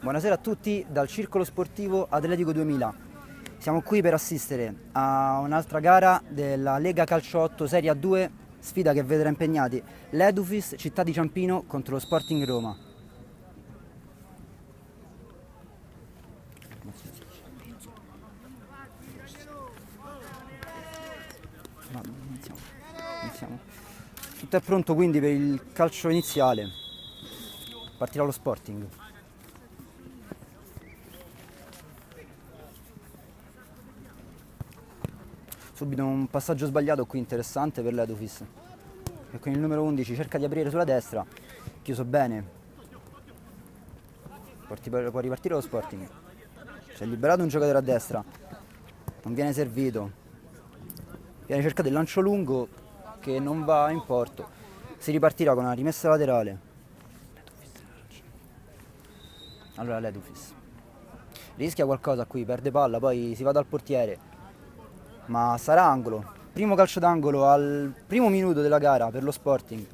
Buonasera a tutti dal Circolo Sportivo Atletico 2000. Siamo qui per assistere a un'altra gara della Lega Calcio 8 Serie A2, sfida che vedrà impegnati l'Edufis Città di Ciampino contro lo Sporting Roma. Iniziamo. Tutto è pronto quindi per il calcio iniziale. Partirà lo Sporting. Subito un passaggio sbagliato qui interessante per l'Edufis, e con il numero 11 cerca di aprire sulla destra, chiuso bene. Può ripartire lo Sporting. Si è liberato un giocatore a destra, non viene servito, viene cercato il lancio lungo che non va in porto. Si ripartirà con una rimessa laterale. Allora l'Edufis rischia qualcosa qui, perde palla, poi si va dal portiere, ma sarà angolo. Primo calcio d'angolo al primo minuto della gara per lo Sporting.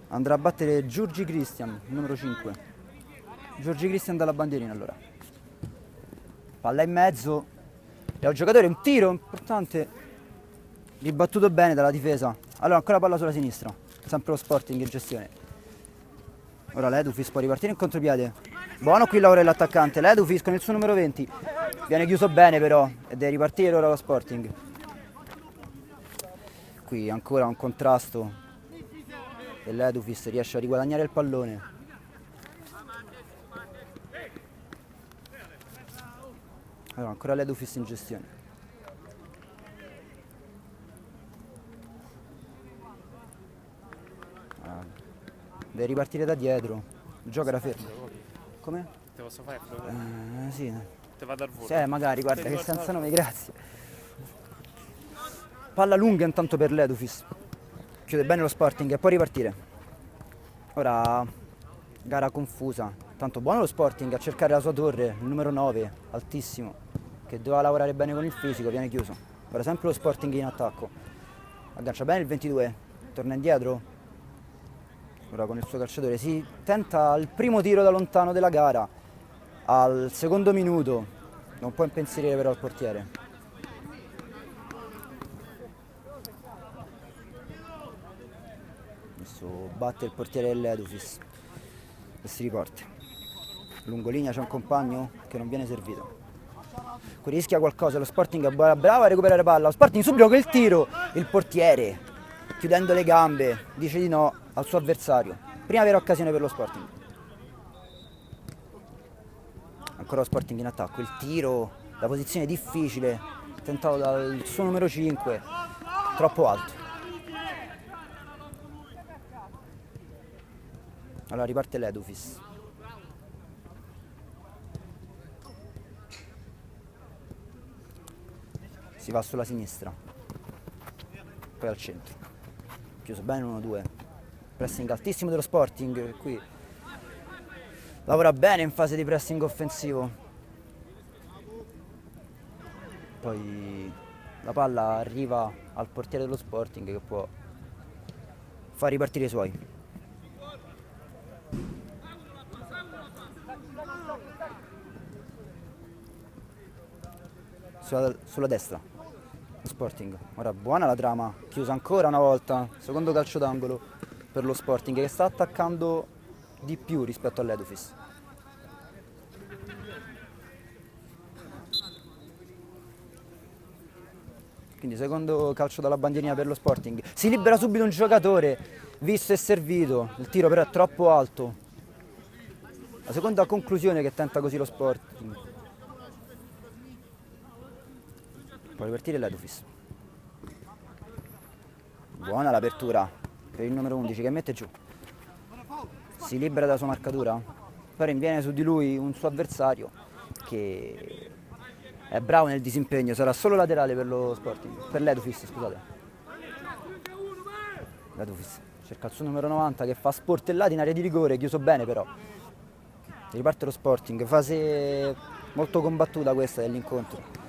Andrà a battere Giorgi Cristian, numero 5. Giorgi Cristian dalla bandierina allora. Palla in mezzo. E un giocatore, un tiro importante. Ribattuto bene dalla difesa. Allora ancora palla sulla sinistra. Sempre lo Sporting in gestione. Ora l'Edufis può ripartire in contropiede. Buono qui il lavoro dell'attaccante. L'Edufis con il suo numero 20. Viene chiuso bene però. E deve ripartire ora lo Sporting. Qui ancora un contrasto. E l'Edufis riesce a riguadagnare il pallone. Allora ancora l'Edufis in gestione. Deve ripartire da dietro. Il gioco era fermo. Come? Te posso fare il flow? Sì. Te va dal volo. Sì, magari, guarda che senza nome, grazie. Palla lunga intanto per l'Edufis. Chiude bene lo Sporting e può ripartire. Ora gara confusa. Tanto buono lo Sporting a cercare la sua torre, il numero 9, altissimo, che doveva lavorare bene con il fisico, viene chiuso. Ora sempre lo Sporting in attacco. Aggancia bene il 22, torna indietro. Ora con il suo calciatore si tenta il primo tiro da lontano della gara. Al secondo minuto. Non può impensierire però il portiere. Adesso batte il portiere dell'Edufis e si riporta. Lungolinea c'è un compagno che non viene servito. Qui rischia qualcosa, lo Sporting è bravo a recuperare palla. Lo Sporting subito con il tiro. Il portiere, chiudendo le gambe, dice di no al suo avversario. Prima vera occasione per lo Sporting. Ancora lo Sporting in attacco. Il tiro, la posizione difficile, tentato dal suo numero 5, troppo alto. Allora riparte l'Edufis. Si va sulla sinistra, poi al centro. Chiuso bene 1-2. Pressing altissimo dello Sporting, qui lavora bene in fase di pressing offensivo. Poi la palla arriva al portiere dello Sporting che può far ripartire i suoi. Sulla destra lo Sporting. Ora buona la trama, chiusa ancora una volta, secondo calcio d'angolo per lo Sporting che sta attaccando di più rispetto all'Edufis. Quindi secondo calcio dalla bandierina per lo Sporting. Si libera subito un giocatore, visto e servito. Il tiro però è troppo alto. La seconda conclusione che tenta così lo Sporting. Può ripartire l'Edufis. Buona l'apertura per il numero 11 che mette giù. Si libera dalla sua marcatura. Poi rinviene su di lui un suo avversario che è bravo nel disimpegno. Sarà solo laterale per lo Sporting. Per l'Edufis, scusate. L'Edufis cerca il suo numero 90 che fa sportellate in area di rigore, chiuso bene però. Riparte lo Sporting. Fase molto combattuta questa dell'incontro.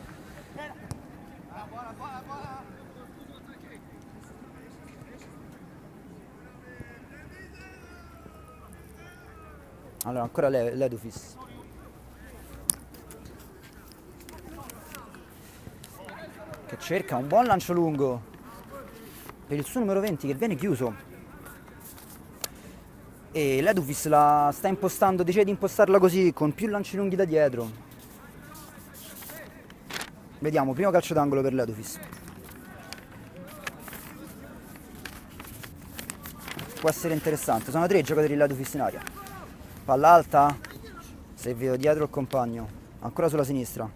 Allora ancora l'Edufis. Che cerca un buon lancio lungo per il suo numero 20 che viene chiuso. E l'Edufis la sta impostando, decide di impostarla così, con più lanci lunghi da dietro. Vediamo, primo calcio d'angolo per l'Edufis. Può essere interessante, sono 3 giocatori dell'Edufis in aria. Palla alta, se vedo dietro il compagno, ancora sulla sinistra.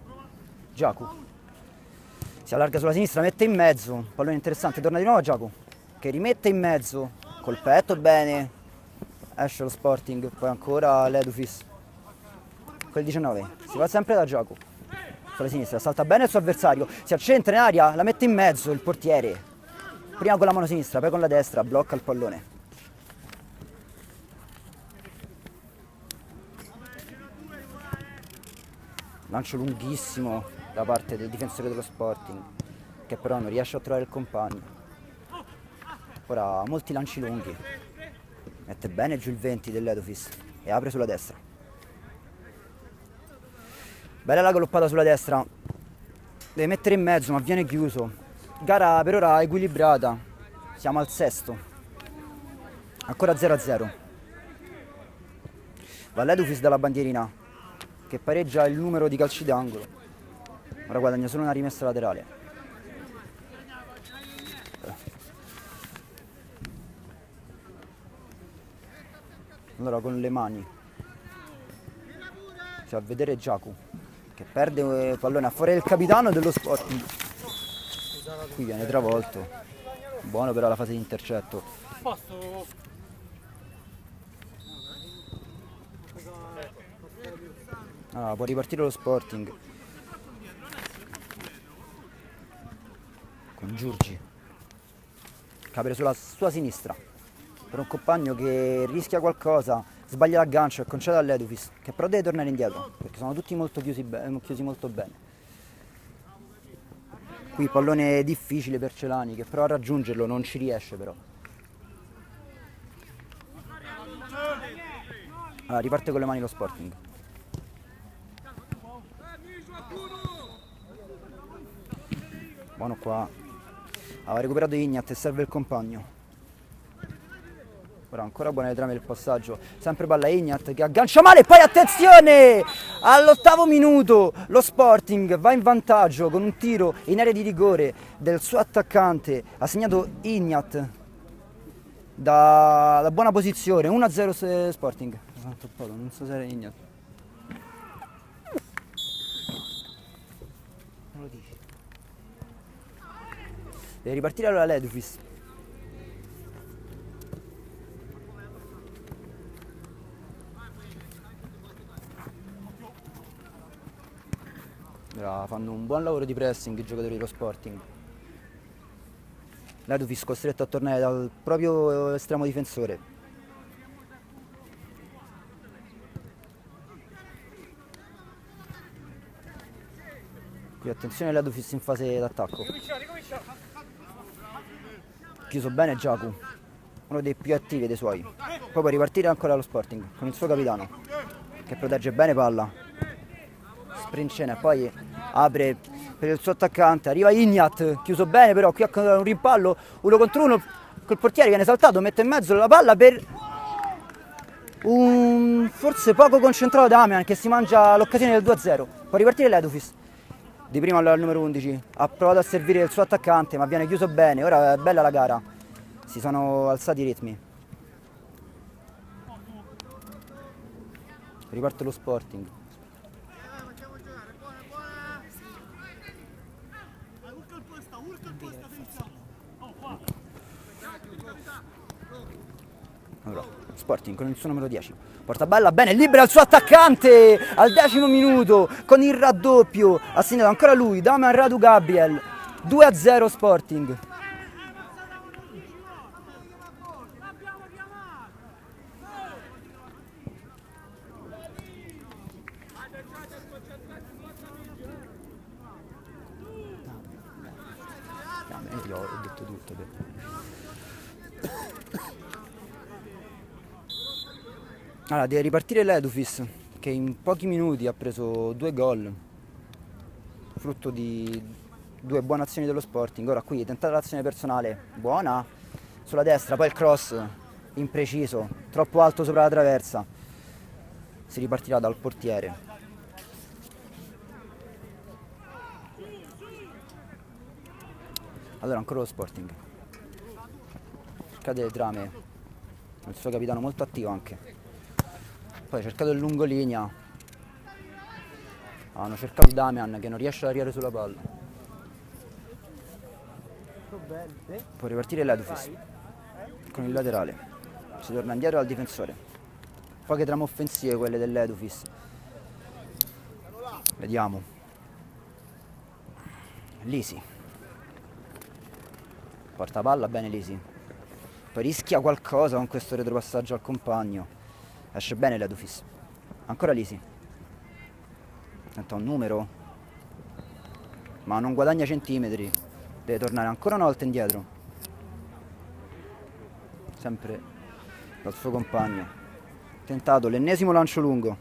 Giacu si allarga sulla sinistra, mette in mezzo, pallone interessante, torna di nuovo a Giacu che rimette in mezzo, col petto bene, esce lo Sporting, poi ancora l'Edufis. Quel 19, si va sempre da Giacu sulla sinistra, salta bene il suo avversario, si accentra in aria, la mette in mezzo il portiere, prima con la mano sinistra, poi con la destra, blocca il pallone. Lancio lunghissimo da parte del difensore dello Sporting, che però non riesce a trovare il compagno. Ora molti lanci lunghi, mette bene giù il 20 dell'Edufis e apre sulla destra. Bella la galoppata sulla destra, deve mettere in mezzo ma viene chiuso. Gara per ora equilibrata, siamo al sesto, ancora 0-0. Va l'Edufis dalla bandierina che pareggia il numero di calci d'angolo. Ora guadagna solo una rimessa laterale. Allora con le mani si va a vedere Giacu che perde il pallone a fuori del capitano dello Sporting. Qui viene travolto. Buono però la fase di intercetto. Ah, può ripartire lo Sporting con Giurgi che apre sulla sua sinistra per un compagno che rischia qualcosa, sbaglia l'aggancio e concede all'Edufis che però deve tornare indietro perché sono tutti molto chiusi molto bene. Qui pallone difficile per Celani che prova a raggiungerlo, non ci riesce però. Allora, riparte con le mani lo Sporting. Buono qua, aveva recuperato Ignat e serve il compagno. Ora ancora buone le trame del passaggio, sempre palla Ignat che aggancia male e poi attenzione! All'8° minuto lo Sporting va in vantaggio con un tiro in area di rigore del suo attaccante, ha segnato Ignat da buona posizione, 1-0 Sporting. Non so se era Ignat. Non lo dici. Deve ripartire allora l'Edufis. Fanno un buon lavoro di pressing i giocatori dello Sporting. L'Edufis costretto a tornare dal proprio estremo difensore. Qui attenzione l'Edufis in fase d'attacco. Chiuso bene Giacu, uno dei più attivi dei suoi. Poi può ripartire ancora lo Sporting con il suo capitano che protegge bene palla. Sprincena e poi apre per il suo attaccante, arriva Ignat, chiuso bene però qui a un rimpallo 1 contro 1 col portiere, viene saltato, mette in mezzo la palla per un forse poco concentrato Damian che si mangia l'occasione del 2-0. Può ripartire l'Edufis. Di prima al numero 11 ha provato a servire il suo attaccante ma viene chiuso bene. Ora è bella la gara, si sono alzati i ritmi. Riparte lo Sporting. Allora, Sporting con il suo numero 10 porta bella bene, libera il suo attaccante al 10° minuto con il raddoppio, ha segnato ancora lui, Damian Radu Gabriel, 2-0 Sporting. Io ho detto tutto. Allora, deve ripartire l'Edufis, che in pochi minuti ha preso 2 gol, frutto di 2 buone azioni dello Sporting. Ora qui tentata l'azione personale, buona, sulla destra, poi il cross, impreciso, troppo alto sopra la traversa. Si ripartirà dal portiere. Allora ancora lo Sporting. Cercate le trame, il suo capitano molto attivo anche. Poi ha cercato il lungolinea. Hanno cercato Damian che non riesce ad arrivare sulla palla. Può ripartire l'Edufis con il laterale. Si torna indietro al difensore. Poche trame offensive quelle dell'Edufis. Vediamo. Lisi. Porta palla bene Lisi. Poi rischia qualcosa con questo retropassaggio al compagno. Esce bene l'Edufis. Ancora Lisi. Tenta un numero. Ma non guadagna centimetri. Deve tornare ancora una volta indietro. Sempre dal suo compagno. Tentato l'ennesimo lancio lungo,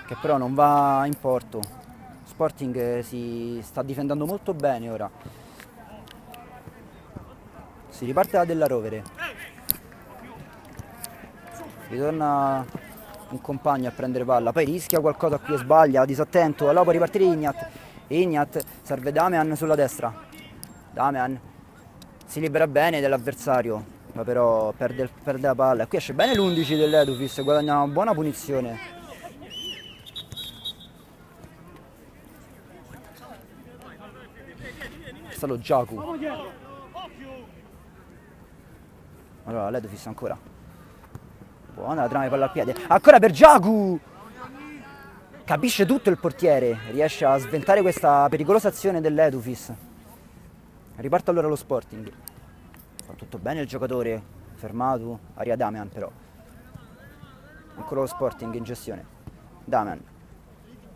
che però non va in porto. Sporting si sta difendendo molto bene ora. Si riparte da Della Rovere. Ritorna un compagno a prendere palla, poi rischia qualcosa qui e sbaglia, disattento. Allora può ripartire Ignat. Ignat, serve Damian sulla destra. Damian si libera bene dell'avversario, ma però perde la palla. E qui esce bene l'11 dell'Edufis, guadagna una buona punizione. È stato Giacu. Allora l'Edufis ancora. Buona la trama di palla al piede. Ancora per Giacu! Capisce tutto il portiere. Riesce a sventare questa pericolosa azione dell'Edufis. Riparte allora lo Sporting. Fa tutto bene il giocatore. Fermato. Arriva Damian però. Ancora lo Sporting in gestione. Damian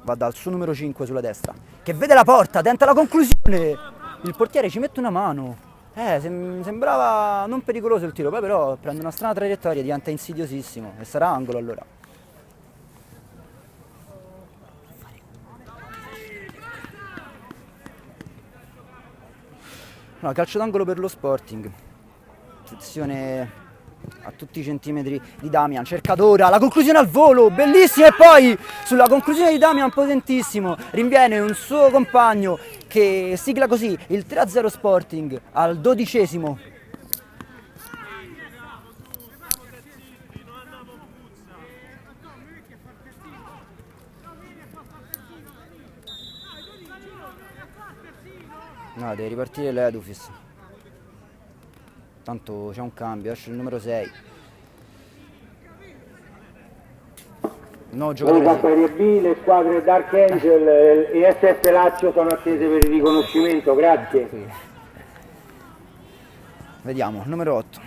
va dal suo numero 5 sulla destra, che vede la porta, tenta la conclusione. Il portiere ci mette una mano. Sembrava non pericoloso il tiro, poi però prende una strana traiettoria, diventa insidiosissimo e sarà angolo allora. No, calcio d'angolo per lo Sporting. Attenzione a tutti i centimetri di Damian, cercatora, la conclusione al volo, bellissima, e poi sulla conclusione di Damian potentissimo, rinviene un suo compagno che sigla così il 3-0 Sporting al 12°. No, deve ripartire l'Edufis. Tanto c'è un cambio, esce il numero 6. No, Comunque Serie B, le squadre Dark Angel e SS Lazio sono attese per il riconoscimento, grazie. Vediamo, numero 8.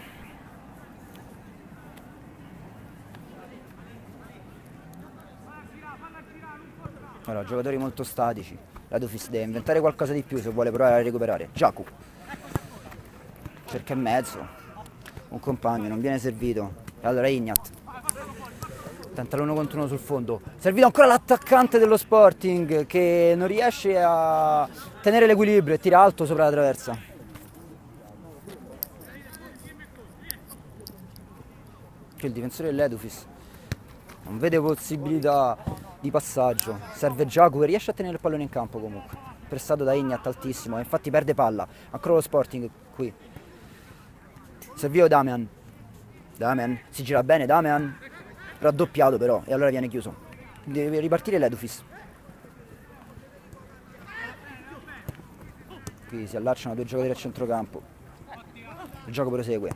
Allora, giocatori molto statici. L'Edufis deve inventare qualcosa di più se vuole provare a recuperare. Giacu cerca in mezzo un compagno, non viene servito. E allora Ignat tenta l'1 contro 1 sul fondo, servito ancora l'attaccante dello Sporting che non riesce a tenere l'equilibrio e tira alto sopra la traversa. Che il difensore dell'Edufis non vede possibilità di passaggio. Serve Giacu che riesce a tenere il pallone in campo comunque, pressato da Ignat altissimo e infatti perde palla. Ancora lo Sporting qui. Servito Damian. Damian si gira bene, Damian raddoppiato però, e allora viene chiuso. Deve ripartire l'Edufis. Qui si allacciano 2 giocatori a centrocampo. Il gioco prosegue.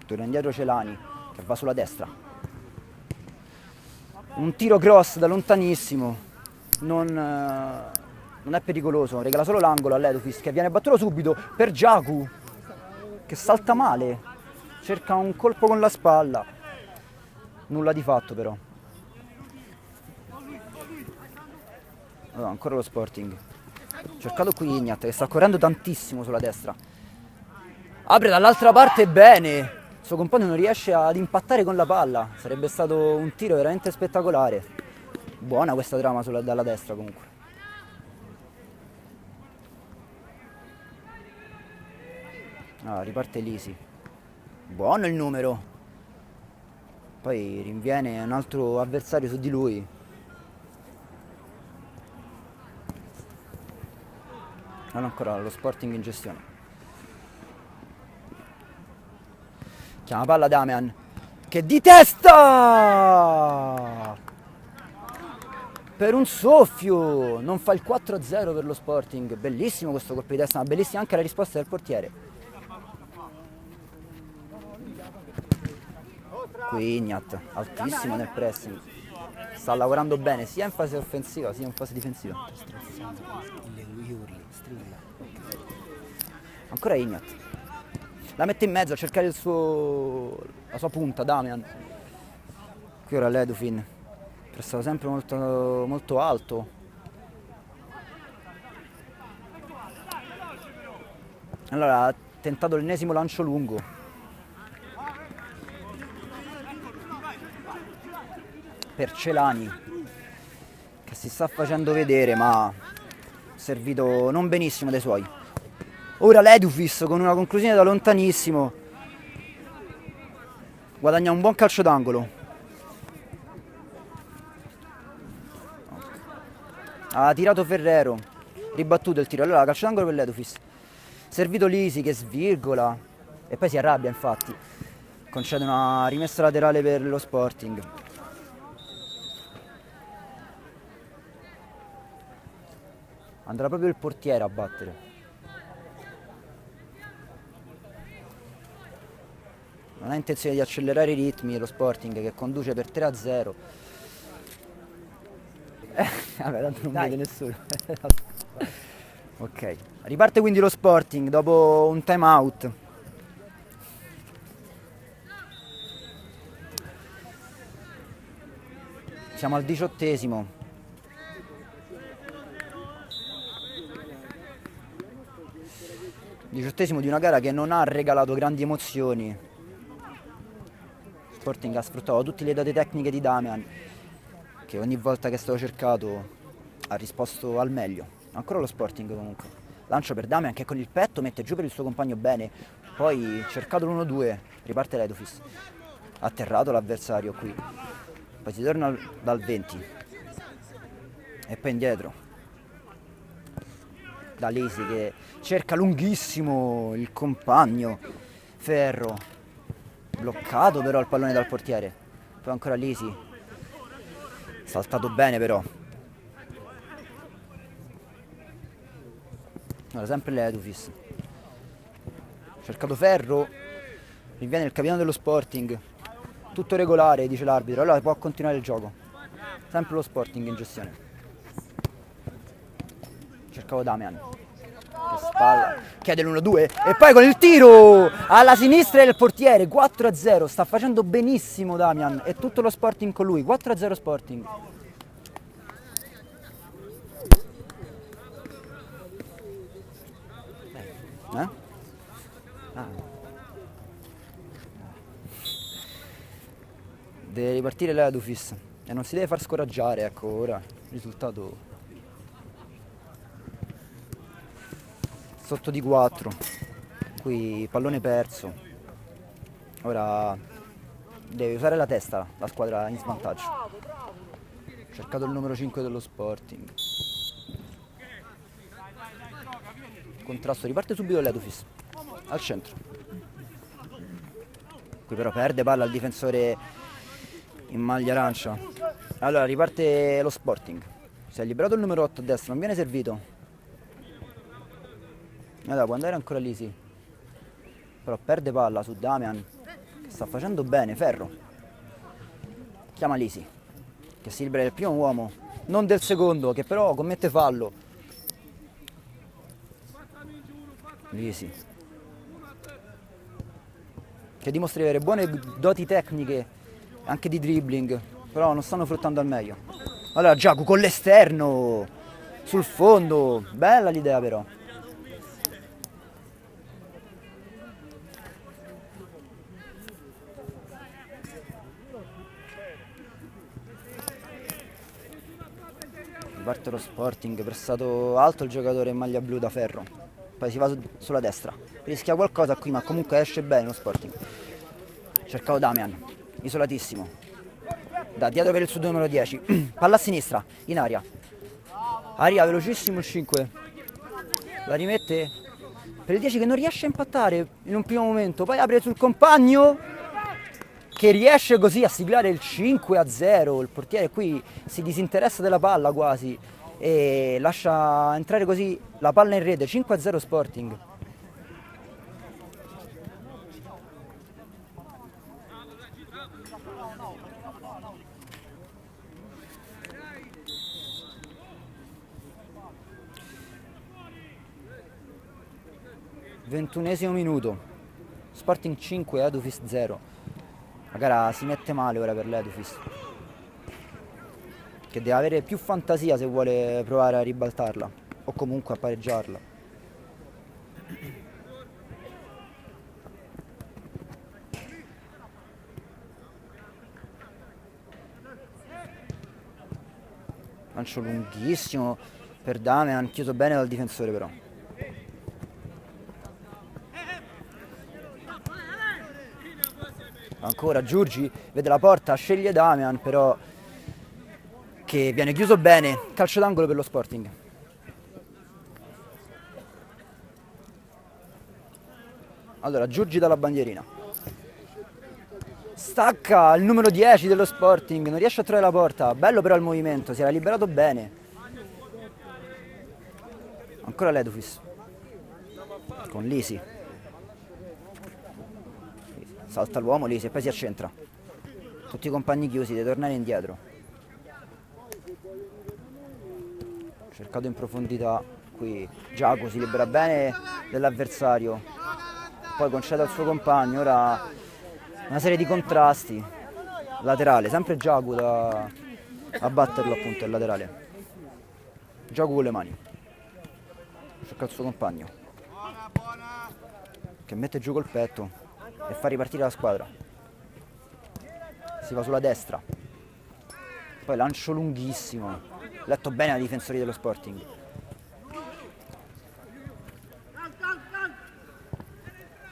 Torna indietro Celani che va sulla destra. Un tiro cross da lontanissimo. Non è pericoloso, regala solo l'angolo all'Edufis che viene battuto subito per Giacu che salta male, cerca un colpo con la spalla, nulla di fatto però. Allora, ancora lo Sporting, cercato qui Ignat che sta correndo tantissimo sulla destra, apre dall'altra parte bene, il suo compagno non riesce ad impattare con la palla. Sarebbe stato un tiro veramente spettacolare. Buona questa trama dalla destra comunque. Ah, riparte Lisi. Buono il numero. Poi rinviene un altro avversario su di lui. Non ancora lo Sporting in gestione. Chiama palla Damian, che di testa! Per un soffio! Non fa il 4-0 per lo Sporting. Bellissimo questo colpo di testa, ma bellissima anche la risposta del portiere. Qui Ignat, altissimo nel pressing. Sta lavorando bene sia in fase offensiva sia in fase difensiva. Ancora Ignat. La mette in mezzo a cercare la sua punta, Damian. Qui ora l'Edufin. Prestava sempre molto, molto alto. Allora ha tentato l'ennesimo lancio lungo. Per Celani, che si sta facendo vedere ma servito non benissimo dai suoi. Ora l'Edufis con una conclusione da lontanissimo guadagna un buon calcio d'angolo. Ha tirato Ferrero, ribattuto il tiro. Allora calcio d'angolo per l'Edufis. Servito Lisi che svirgola e poi si arrabbia, infatti concede una rimessa laterale per lo Sporting. Andrà proprio il portiere a battere. Non ha intenzione di accelerare i ritmi lo Sporting, che conduce per 3-0. Vabbè, tanto non vede nessuno. Ok, riparte quindi lo Sporting dopo un time out. Siamo al 18esimo. Diciottesimo di una gara che non ha regalato grandi emozioni. Sporting ha sfruttato tutte le doti tecniche di Damian, che ogni volta che è stato cercato ha risposto al meglio. Ancora lo Sporting comunque. Lancio per Damian che con il petto mette giù per il suo compagno bene. Poi cercato l'1-2, riparte l'Edufis. Atterrato l'avversario qui. Poi si torna dal 20. E poi indietro. Da Lisi che cerca lunghissimo il compagno. Ferro. Bloccato però il pallone dal portiere. Poi ancora Lisi. Saltato bene però. Allora, sempre l'Edufis. Cercato Ferro. Rinviene il capitano dello Sporting. Tutto regolare, dice l'arbitro. Allora può continuare il gioco. Sempre lo Sporting in gestione. Cercavo Damian. Che spalla. Chiede l'1-2. E poi con il tiro alla sinistra del portiere. 4-0. Sta facendo benissimo Damian. E tutto lo Sporting con lui. 4-0 Sporting. Deve ripartire l'Edufis e non si deve far scoraggiare, ecco, ora il risultato sotto di 4. Qui pallone perso. Ora deve usare la testa la squadra in svantaggio. Cercato il numero 5 dello Sporting. Contrasto, riparte subito l'Edufis al centro. Qui però perde palla il difensore in maglia arancia. Allora riparte lo Sporting. Si è liberato il numero 8 a destra, non viene servito. Allora può andare ancora lì, sì. Però perde palla su Damian, che sta facendo bene. Ferro chiama Lisi, che si libera del primo uomo, non del secondo, che però commette fallo. Lisi, che dimostra di avere buone doti tecniche anche di dribbling, però non stanno fruttando al meglio. Allora Giacomo con l'esterno sul fondo, bella l'idea però. Riparte lo Sporting, versato alto il giocatore in maglia blu da ferro. Poi si va sulla destra. Rischia qualcosa qui, ma comunque esce bene lo Sporting. Cercavo Damian, isolatissimo. Da dietro per il suo numero 10. Palla a sinistra, in aria. Aria velocissimo il 5. La rimette per il 10 che non riesce a impattare in un primo momento. Poi apre sul compagno che riesce così a siglare il 5-0. Il portiere qui si disinteressa della palla quasi e lascia entrare così la palla in rete. 5-0 Sporting. Ventunesimo minuto, Sporting 5, Edufis 0. La gara si mette male ora per l'Edufis, che deve avere più fantasia se vuole provare a ribaltarla o comunque a pareggiarla. Lancio lunghissimo per Damian, chiuso bene dal difensore però. Ancora Giurgi vede la porta, sceglie Damian però che viene chiuso bene. Calcio d'angolo per lo Sporting. Allora Giurgi dalla bandierina, stacca il numero 10 dello Sporting, non riesce a trovare la porta. Bello però il movimento, si era liberato bene. Ancora l'Edufis con Lisi. Salta l'uomo Lisi e poi si accentra. Tutti i compagni chiusi, deve tornare indietro. Cercato in profondità. Qui Giacomo si libera bene dell'avversario. Poi concede al suo compagno. Ora una serie di contrasti. Laterale, sempre Giacomo a batterlo appunto, il laterale. Giacomo con le mani. Cerca il suo compagno, che mette giù col petto e fa ripartire la squadra. Si va sulla destra, poi lancio lunghissimo, letto bene dai difensori dello Sporting.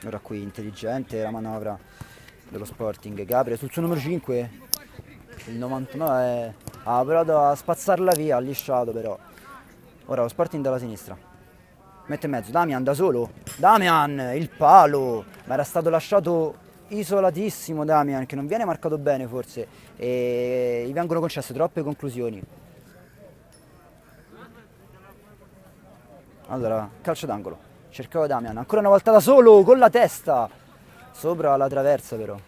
Ora qui intelligente la manovra dello Sporting che apre sul suo numero 5. Il 99 ha provato a spazzarla via, ha lisciato però. Ora lo Sporting dalla sinistra, mette in mezzo Damian da solo. Damian, il palo, ma era stato lasciato isolatissimo Damian, che non viene marcato bene forse e gli vengono concesse troppe conclusioni. Allora calcio d'angolo, cercava Damian, ancora una volta da solo con la testa sopra la traversa però.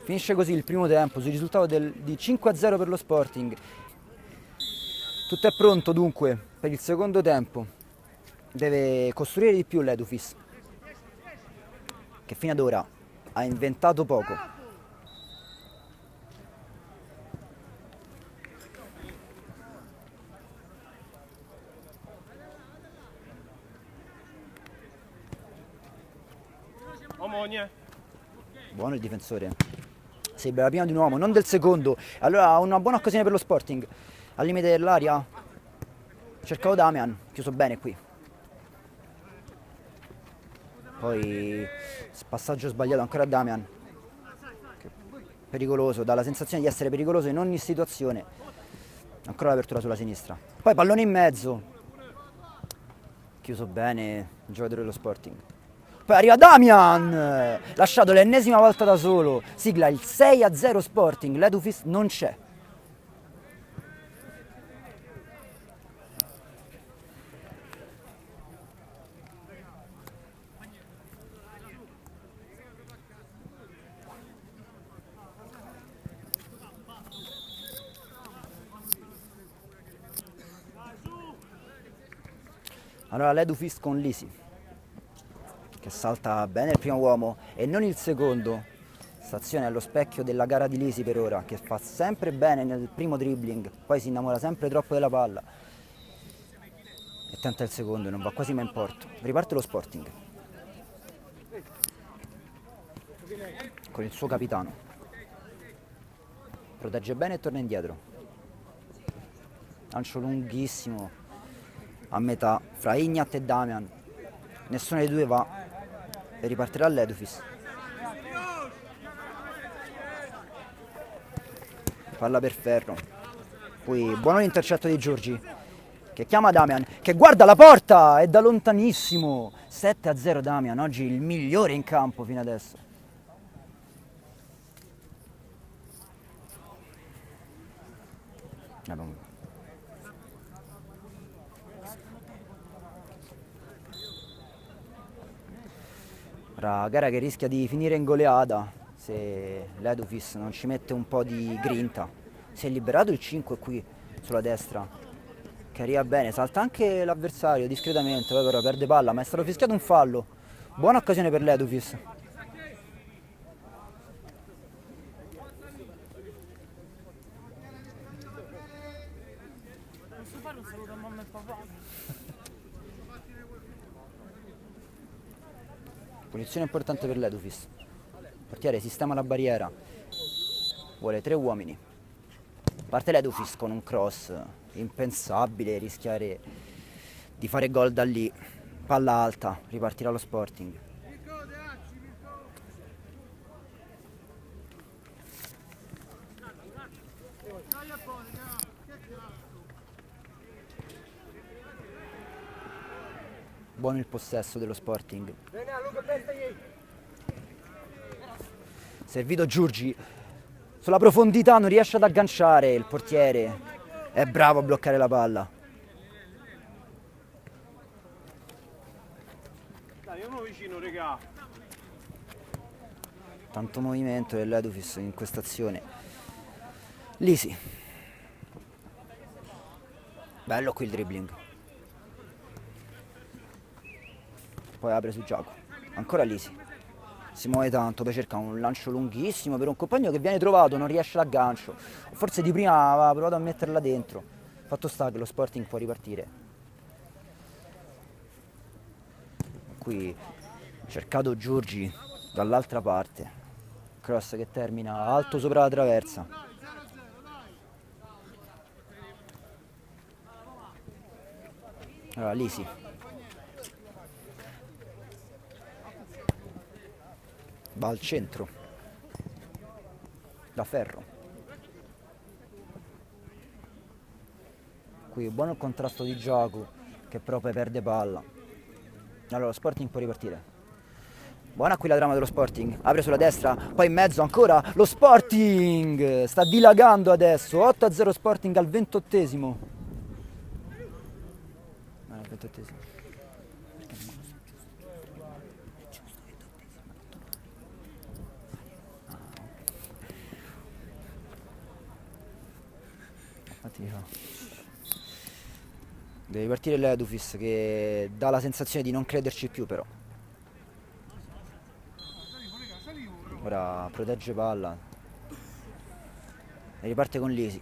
Finisce così il primo tempo sul risultato di 5-0 per lo Sporting. Tutto è pronto dunque per il secondo tempo. Deve costruire di più l'Edufis, che fino ad ora ha inventato poco. Buono il difensore. Sembra prima di un uomo, non del secondo. Allora una buona occasione per lo Sporting. Al limite dell'aria. Cercavo Damian, chiuso bene qui. Poi passaggio sbagliato ancora a Damian. Pericoloso, dà la sensazione di essere pericoloso in ogni situazione. Ancora l'apertura sulla sinistra. Poi pallone in mezzo. Chiuso bene il giocatore dello Sporting. Poi arriva Damian, lasciato l'ennesima volta da solo, sigla il 6-0 Sporting, l'Edufis non c'è. Allora l'Edufis con Lisi, che salta bene il primo uomo e non il secondo. Stazione allo specchio della gara di Lisi per ora, che fa sempre bene nel primo dribbling, poi si innamora sempre troppo della palla e tenta il secondo e non va quasi mai in porto. Riparte lo Sporting con il suo capitano. Protegge bene e torna indietro. Lancio lunghissimo a metà fra Ignat e Damian. Nessuno dei due va e ripartirà l'Edufis. Palla per Ferro. Poi buono l'intercetto di Giorgi, che chiama Damian, che guarda la porta, è da lontanissimo. 7-0 Damian, oggi il migliore in campo fino adesso. Ora gara che rischia di finire in goleada se l'Edufis non ci mette un po' di grinta. Si è liberato il 5 qui sulla destra, che arriva bene, salta anche l'avversario discretamente, poi però perde palla, ma è stato fischiato un fallo. Buona occasione per l'Edufis. Punizione importante per l'Edufis. Il portiere sistema la barriera, vuole 3 uomini. Parte l'Edufis con un cross, impensabile rischiare di fare gol da lì. Palla alta, ripartirà lo Sporting. Buono il possesso dello Sporting. Servito Giurgi, sulla profondità non riesce ad agganciare il portiere. È bravo a bloccare la palla. Dai, uno vicino, regà. Tanto movimento dell'Edufis in questa azione. Lisi. Bello qui il dribbling. Poi apre su Giacomo. Ancora Lisi. Si muove tanto, poi cerca un lancio lunghissimo per un compagno che viene trovato, non riesce l'aggancio. Forse di prima aveva provato a metterla dentro. Fatto sta che lo Sporting può ripartire. Qui cercato Giorgi dall'altra parte. Cross che termina alto sopra la traversa. Allora Lisi. Va al centro. Da Ferro. Qui buono il contrasto di Giacomo, che però poi perde palla. Allora lo Sporting può ripartire. Buona qui la trama dello Sporting. Apre sulla destra, poi in mezzo ancora lo Sporting. Sta dilagando adesso. 8-0 Sporting al 28esimo. Al 28esimo. Deve partire l'Edufis, che dà la sensazione di non crederci più però. Ora protegge palla e riparte con Lisi,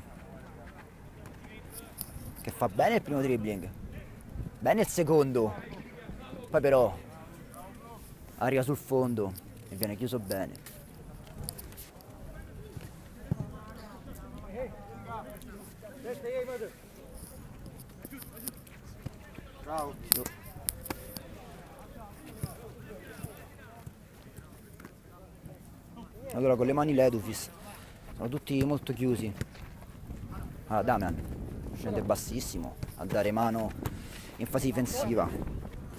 che fa bene il primo dribbling, bene il secondo, poi però arriva sul fondo e viene chiuso bene. Bravo. Allora con le mani l'Edufis, sono tutti molto chiusi. Ah, Damian scende bassissimo a dare mano in fase difensiva.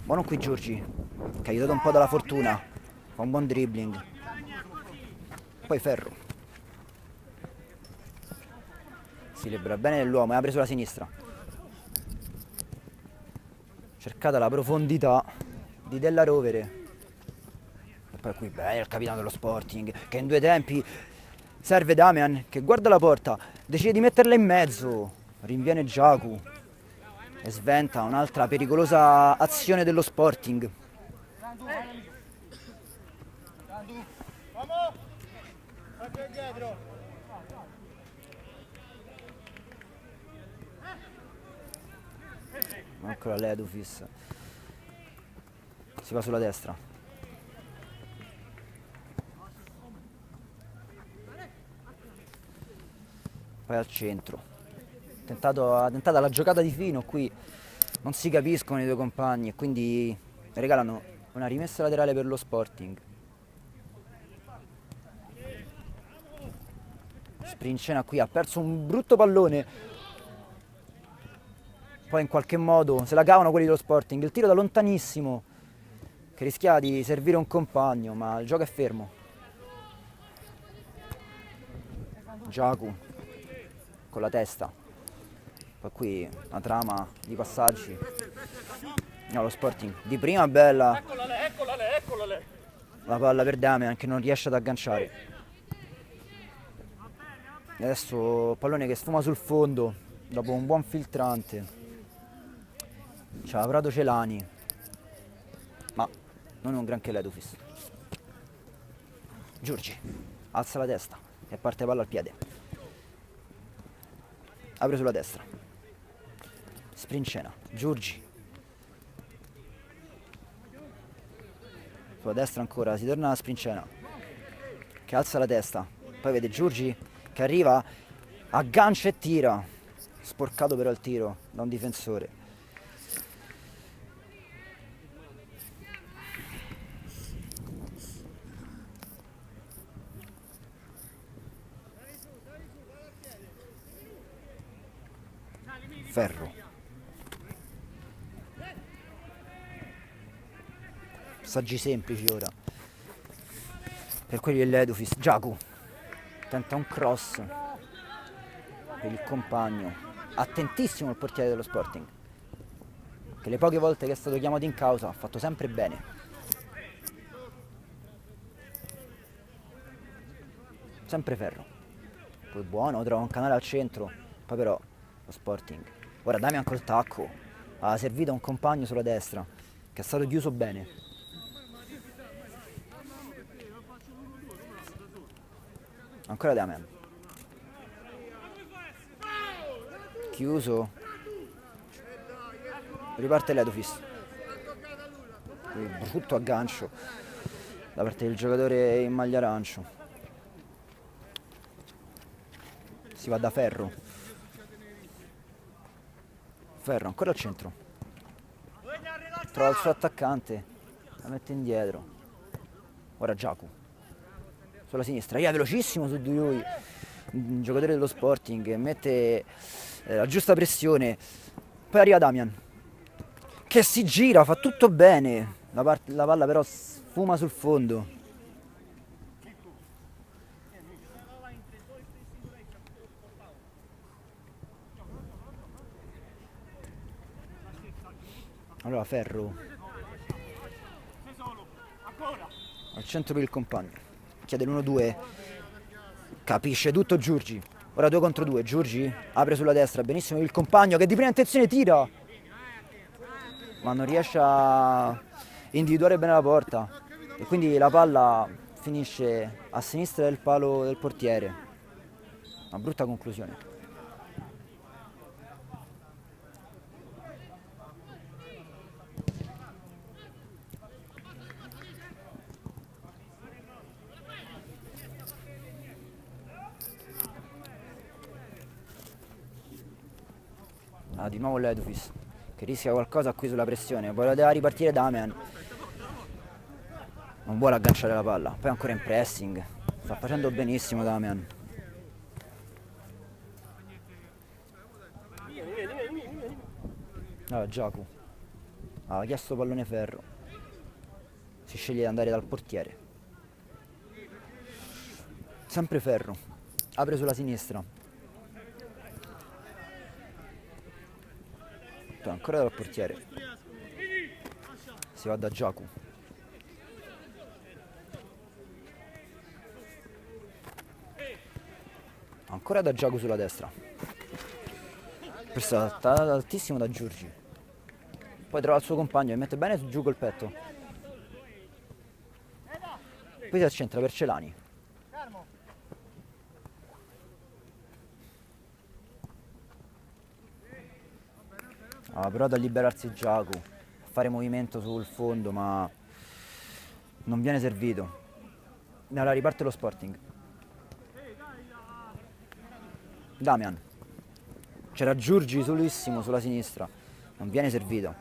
Buono qui Giorgi, che è aiutato un po' dalla fortuna, fa un buon dribbling. Poi Ferro si libera bene dell'uomo e apre sulla sinistra. Cercata la profondità di Della Rovere. E poi qui bene il capitano dello Sporting, che in 2 tempi serve Damian, che guarda la porta, decide di metterla in mezzo, rinviene Giacomo e sventa un'altra pericolosa azione dello Sporting. Ancora l'Edufis, si va sulla destra. poi al centro. Ha tentato la giocata di fino, qui non si capiscono i due compagni e quindi regalano una rimessa laterale per lo Sporting. Sprincena qui, ha perso un brutto pallone, poi in qualche modo se la cavano quelli dello Sporting. Il tiro da lontanissimo che rischia di servire un compagno, ma il gioco è fermo. Giacu con la testa, poi qui una trama di passaggi. No, lo Sporting di prima bella, Eccola. la palla per Damian che non riesce ad agganciare. E adesso pallone che sfuma sul fondo dopo un buon filtrante. C'ha Prato Celani, ma non è un granché l'Edufis. Giurgi alza la testa e parte palla al piede, apre sulla destra, Sprincena, Giurgi sulla destra ancora, si torna a Sprincena che alza la testa, poi vede Giurgi che arriva, aggancia e tira, sporcato però il tiro da un difensore. Ferro, passaggi semplici ora per quelli dell'Edufis. Giacu tenta un cross per il compagno, attentissimo il portiere dello Sporting che le poche volte che è stato chiamato in causa ha fatto sempre bene. Sempre Ferro, poi buono, trova un canale al centro, poi però lo Sporting. Ora Damian col tacco, ha servito a un compagno sulla destra che è stato chiuso bene. Ancora Damian, chiuso, riparte l'Edufis, brutto aggancio da parte del giocatore in maglia arancio. Si va da Ferro, ancora al centro, trova il suo attaccante, la mette indietro. Ora Giacu sulla sinistra, via velocissimo su di lui, un giocatore dello Sporting che mette la giusta pressione, poi arriva Damian che si gira, fa tutto bene, la palla però sfuma sul fondo. Allora Ferro al centro per il compagno, chiede l'1-2, capisce tutto Giurgi, ora 2 contro 2, Giurgi apre sulla destra, benissimo il compagno che di prima intenzione tira, ma non riesce a individuare bene la porta e quindi la palla finisce a sinistra del palo del portiere. Una brutta conclusione. Di nuovo l'Edufis che rischia qualcosa qui sulla pressione, poi la deve ripartire Damian, non vuole agganciare la palla, poi ancora in pressing, sta facendo benissimo Damian. Allora Giacu ha chiesto pallone Ferro, si sceglie di andare dal portiere, sempre Ferro, apre sulla sinistra, ancora dal portiere, si va da Giacu, ancora da Giacu sulla destra, questo è altissimo da Giurgi, poi trova il suo compagno e mette bene giù col petto, poi si accentra per Celani, però da liberarsi Giacu, a fare movimento sul fondo, ma non viene servito. Allora riparte lo Sporting. Damian. C'era Giurgi solissimo sulla sinistra. Non viene servito.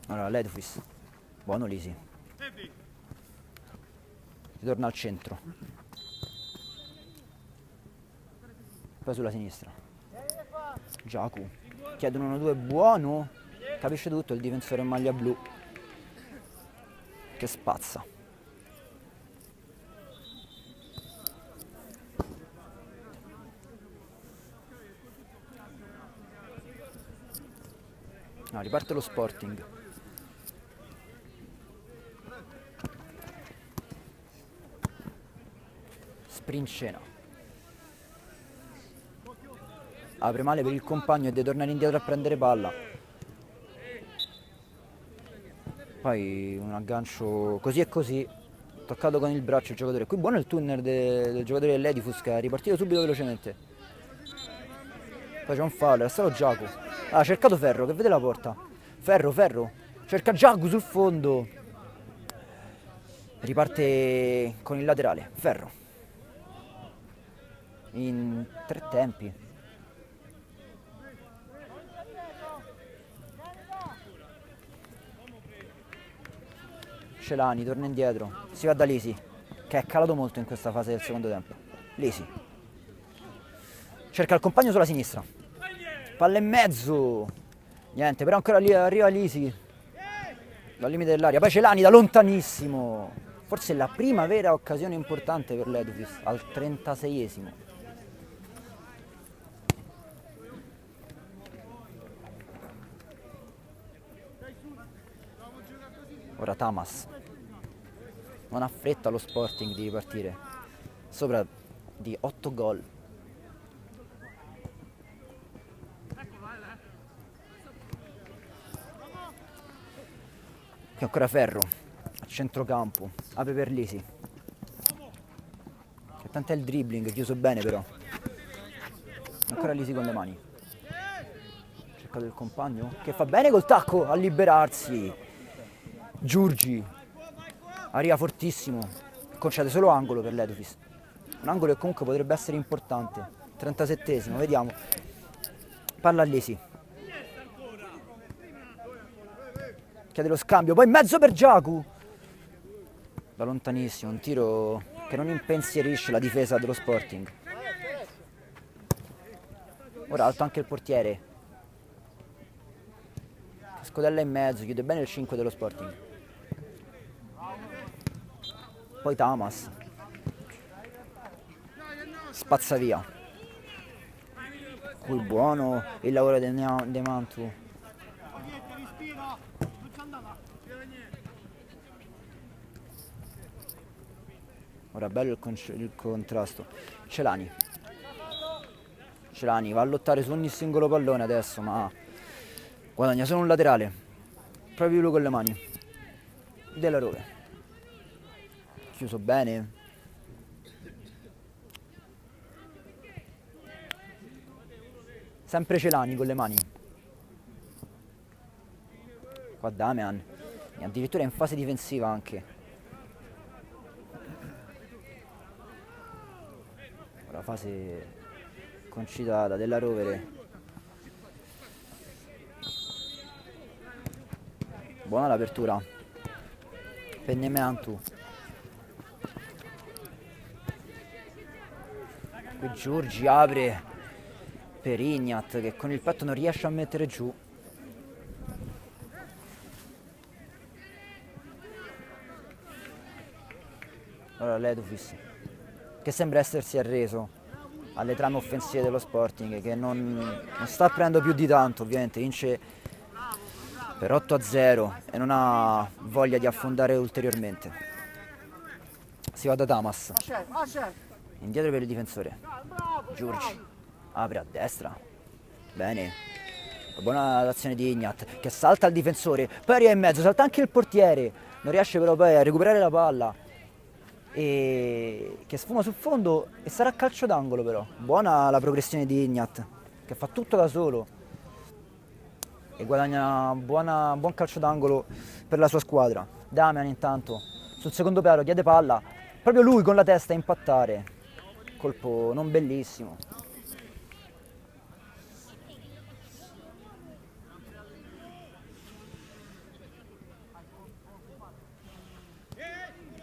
Allora, Ledufis. Buono Lisi. Ritorna al centro. Poi sulla sinistra. Giacu. Chiedono 1-2 buono. Capisce tutto il difensore in maglia blu. Che spazza. No, riparte lo Sporting. Sprincena. Apre male per il compagno e deve tornare indietro a prendere palla. Poi un aggancio così e così. Toccato con il braccio il giocatore. Qui buono il tunnel del giocatore dell'Edifus che è ripartito subito velocemente. Poi c'è un fallo, è stato Giacu. Ha cercato Ferro che vede la porta. Ferro. Cerca Giacu sul fondo. Riparte con il laterale. Ferro. In 3 tempi. Celani torna indietro. Si va da Lisi, che è calato molto in questa fase del secondo tempo. Lisi. Cerca il compagno sulla sinistra. Palla in mezzo. Niente, però ancora lì arriva Lisi. Dal limite dell'aria. Poi Celani da lontanissimo. Forse è la prima vera occasione importante per l'Edufis, al 36esimo. Ora Tamas. Non ha fretta lo Sporting di ripartire. Sopra di 8 gol. Qui ancora Ferro. A centrocampo. Apre per Lisi. Che tanto è il dribbling, chiuso bene però. Ancora Lisi con le mani. Cercato il compagno. Che fa bene col tacco a liberarsi. Giurgi. Arriva fortissimo. Concede solo angolo per l'Edufis. Un angolo che comunque potrebbe essere importante. 37esimo, vediamo. Palla a Lisi. Chiede lo scambio, poi in mezzo per Giacu. Da lontanissimo, un tiro che non impensierisce la difesa dello Sporting. Ora alto anche il portiere. Scodella in mezzo, chiude bene il 5 dello Sporting. Poi Tamas. Spazza via. Qui buono il lavoro di Mantu. Ora bello il contrasto. Celani va a lottare su ogni singolo pallone adesso, ma guadagna solo un laterale. Proprio lui con le mani. Della Rove. Chiuso bene. Sempre Celani con le mani. Qua Damian. E addirittura in fase difensiva anche. La fase concitata della Rovere. Buona l'apertura. Pennemantu. Qui Giurgi apre per Ignat che con il petto non riesce a mettere giù. Allora l'Edufis che sembra essersi arreso alle trame offensive dello Sporting, che non sta prendendo più di tanto, ovviamente vince per 8-0 e non ha voglia di affondare ulteriormente. Si va da Tamas, indietro per il difensore. Giurgi apre a destra, bene, buona l'azione di Ignat che salta al difensore, poi arriva in mezzo, salta anche il portiere, non riesce però poi a recuperare la palla e che sfuma sul fondo e sarà calcio d'angolo. Però buona la progressione di Ignat che fa tutto da solo e guadagna buon calcio d'angolo per la sua squadra. Damian intanto sul secondo piano chiede palla, proprio lui con la testa a impattare. colpo non bellissimo.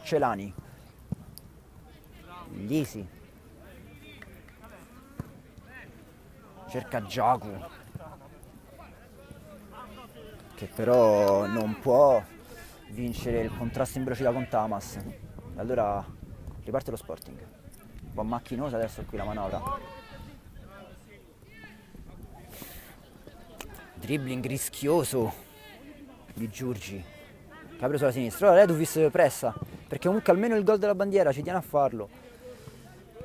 Celani. Lisi. Cerca Giacu, che però non può vincere il contrasto in velocità con Tamas. Allora riparte lo Sporting. Un po' macchinosa adesso qui la manovra. Dribbling rischioso di Giurgi, che ha preso la sinistra. Ora Redufis pressa, perché comunque almeno il gol della bandiera ci tiene a farlo.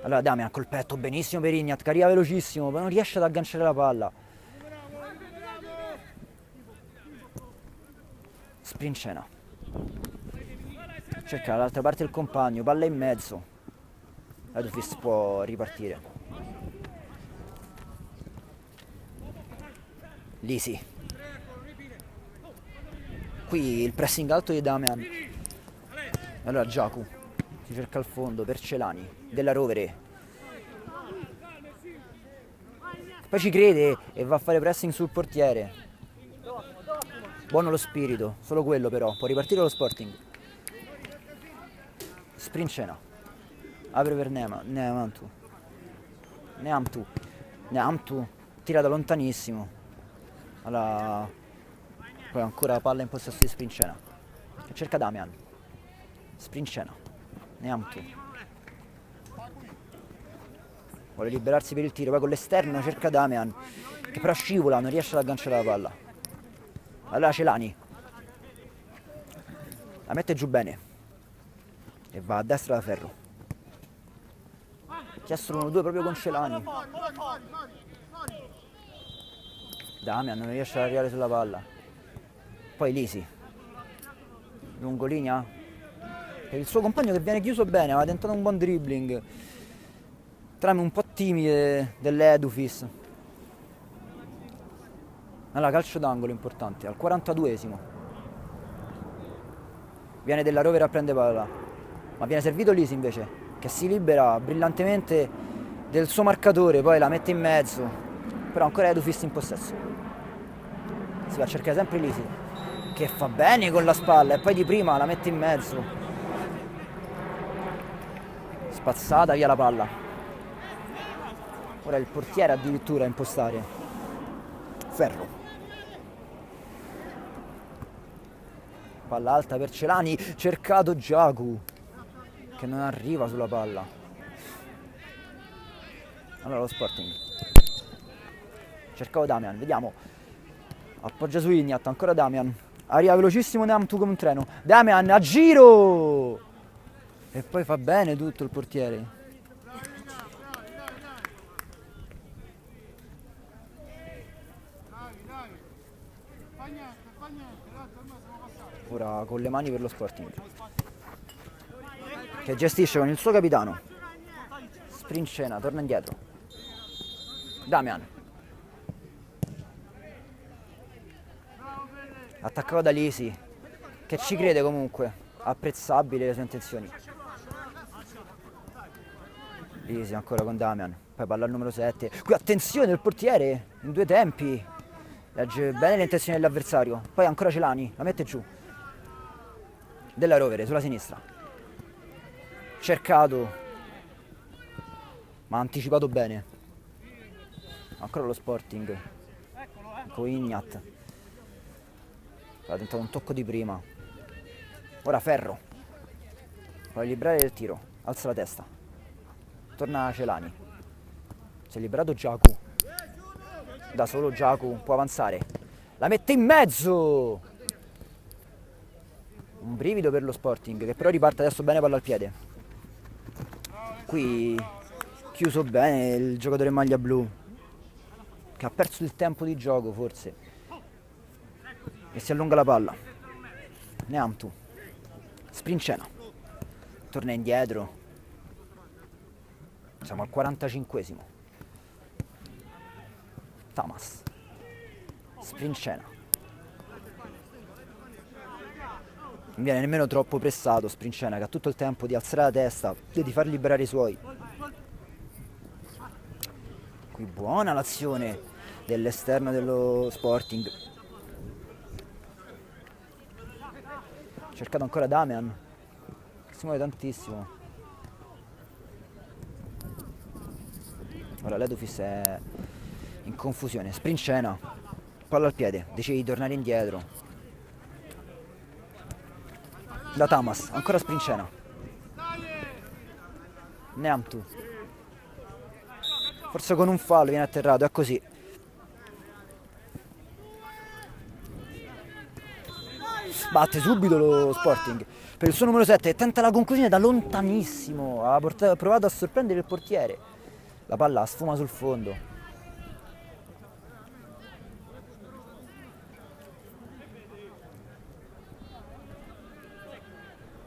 Allora Damian col petto, benissimo per Ignat, che arriva velocissimo, ma non riesce ad agganciare la palla. Sprincena. Cerca dall'altra parte il compagno, palla in mezzo. Redufis può ripartire. Lisi. Qui il pressing alto di Damian. Allora Giacu si cerca al fondo per Celani. Della Rovere. Poi ci crede e va a fare pressing sul portiere. Buono lo spirito, solo quello però. Può ripartire lo Sporting. Sprincena. Apre per Neamtu. Neamtu tira da lontanissimo. Allora, poi ancora palla in possesso di Sprincena, che cerca Damian. Sprincena. Neamtu vuole liberarsi per il tiro, poi con l'esterno cerca Damian, che però scivola, non riesce ad agganciare la palla. Allora Celani la mette giù bene e va a destra da Ferro. Chiestono 1-2 proprio con Celani. Damian non riesce ad arrivare sulla palla. Poi Lisi, lungolinea per il suo compagno che viene chiuso bene, aveva tentato un buon dribbling. Trame un po' timide dell'Edufis. Allora calcio d'angolo importante, al 42esimo. Viene della Rovere a prendere palla, ma viene servito Lisi invece, che si libera brillantemente del suo marcatore, poi la mette in mezzo, però ancora Edufis in possesso. Si va a cercare sempre Lisi, che fa bene con la spalla e poi di prima la mette in mezzo. Spazzata via la palla. Ora il portiere addirittura a impostare. Ferro. Palla alta per Celani, cercato Giacu, che non arriva sulla palla. Allora lo Sporting. Cercavo Damian, vediamo. Appoggia su Ignat, ancora Damian. Arriva velocissimo Neamtu come un treno. Damian a giro! E poi fa bene tutto il portiere. Ora con le mani per lo Sporting, che gestisce con il suo capitano. Sprincena, torna indietro. Damian. Attaccato da Lisi, che ci crede comunque. Apprezzabile le sue intenzioni. Lisi ancora con Damian. Poi palla al numero 7. Qui attenzione il portiere in due tempi. Legge bene le intenzioni dell'avversario. Poi ancora Celani, la mette giù. Della Rovere sulla sinistra. Cercato, ma ha anticipato bene. Ancora lo Sporting con Ignat. Ha tentato un tocco di prima. Ora Ferro. Vuole liberare il tiro. Alza la testa. Torna Celani. Si è liberato Giacu. Da solo Giacu può avanzare. La mette in mezzo. Un brivido per lo Sporting, che però riparte adesso bene palla al piede. Qui chiuso bene il giocatore in maglia blu, che ha perso il tempo di gioco forse. E si allunga la palla. Neamtu. Sprincena. Torna indietro. Siamo al 45esimo. Tamas. Sprincena. Non viene nemmeno troppo pressato Sprincena, che ha tutto il tempo di alzare la testa e di far liberare i suoi. Qui buona l'azione dell'esterno dello Sporting. Cercato ancora Damian, che si muove tantissimo. Ora l'Edufis è in confusione, sprincena, palla al piede, decide di tornare indietro. Da Tamas, ancora sprincena. Neamtu. Forse con un fallo viene atterrato, è così. Batte subito lo Sporting per il suo numero 7 e tenta la conclusione da lontanissimo. Ha provato a sorprendere il portiere. La palla sfuma sul fondo.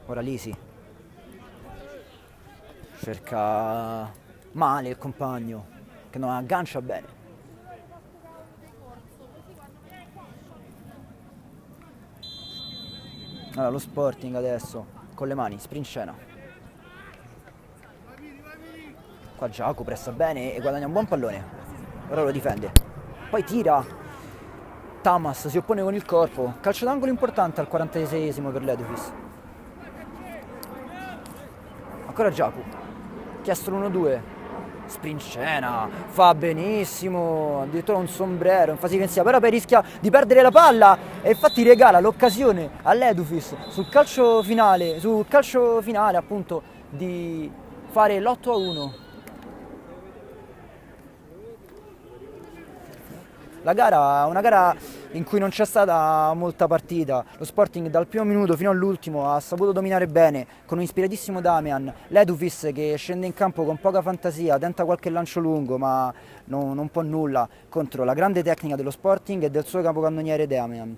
Ora Lisi cerca male il compagno che non aggancia bene. Allora lo Sporting adesso con le mani sprincena. Qua Giacomo pressa bene e guadagna un buon pallone. Ora lo difende. Poi tira. Tamas si oppone con il corpo. Calcio d'angolo importante al 46esimo per l'Edufis. Ancora Giacomo. Chiesto l'1-2. Sprincena, fa benissimo, addirittura un sombrero in fase difensiva, però poi rischia di perdere la palla e infatti regala l'occasione all'Edufis sul calcio finale appunto di fare l'8-1. La gara è una gara in cui non c'è stata molta partita, lo Sporting dal primo minuto fino all'ultimo ha saputo dominare bene con un ispiratissimo Damian, l'Edufis che scende in campo con poca fantasia, tenta qualche lancio lungo ma non può nulla contro la grande tecnica dello Sporting e del suo capocannoniere Damian.